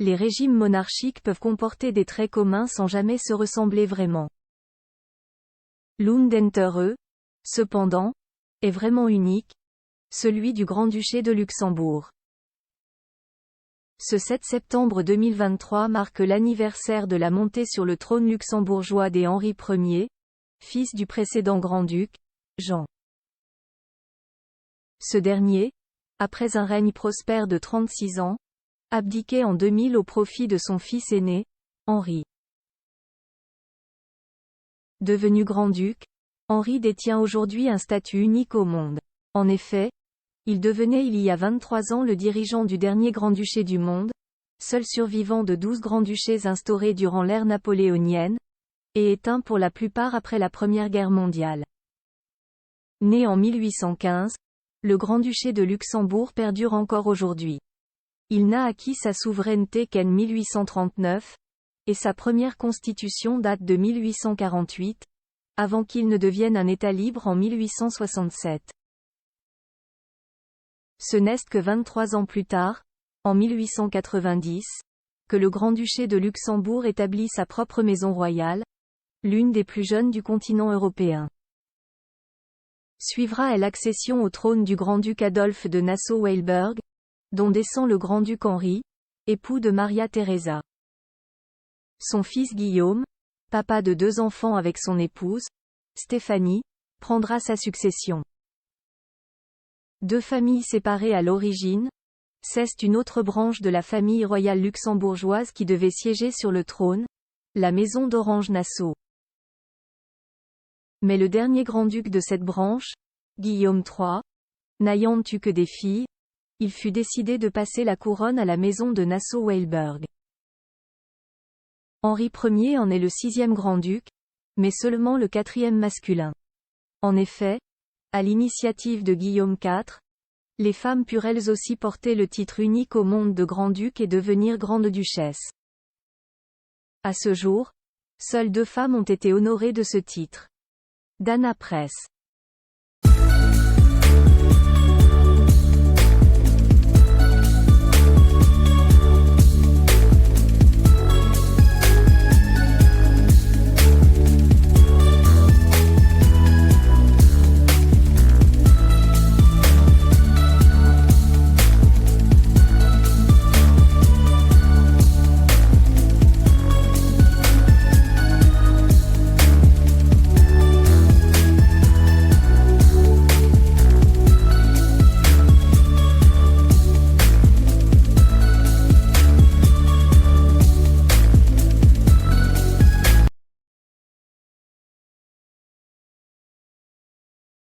les régimes monarchiques peuvent comporter des traits communs sans jamais se ressembler vraiment. L'un d'entre eux, cependant, est vraiment unique, celui du Grand-Duché de Luxembourg. Ce 7 septembre 2023 marque l'anniversaire de la montée sur le trône luxembourgeois des Henri Ier, fils du précédent grand-duc, Jean. Ce dernier, après un règne prospère de 36 ans, abdiquait en 2000 au profit de son fils aîné, Henri. Devenu grand-duc, Henri détient aujourd'hui un statut unique au monde. En effet, il devenait il y a 23 ans le dirigeant du dernier grand-duché du monde, seul survivant de 12 grands-duchés instaurés durant l'ère napoléonienne, et éteints pour la plupart après la Première Guerre mondiale. Né en 1815, le Grand-Duché de Luxembourg perdure encore aujourd'hui. Il n'a acquis sa souveraineté qu'en 1839, et sa première constitution date de 1848, avant qu'il ne devienne un État libre en 1867. Ce n'est que 23 ans plus tard, en 1890, que le Grand-Duché de Luxembourg établit sa propre maison royale, l'une des plus jeunes du continent européen. Suivra l'accession au trône du grand-duc Adolphe de Nassau-Weilburg, dont descend le grand-duc Henri, époux de Maria Theresa. Son fils Guillaume, papa de 2 enfants avec son épouse, Stéphanie, prendra sa succession. 2 familles séparées à l'origine, c'est une autre branche de la famille royale luxembourgeoise qui devait siéger sur le trône, la maison d'Orange-Nassau. Mais le dernier grand-duc de cette branche, Guillaume III, n'ayant eu que des filles, il fut décidé de passer la couronne à la maison de Nassau-Weilburg. Henri Ier en est le 6e grand-duc, mais seulement le 4e masculin. En effet, à l'initiative de Guillaume IV, les femmes purent elles aussi porter le titre unique au monde de grand-duc et devenir grande-duchesse. À ce jour, seules 2 femmes ont été honorées de ce titre. Dana Press.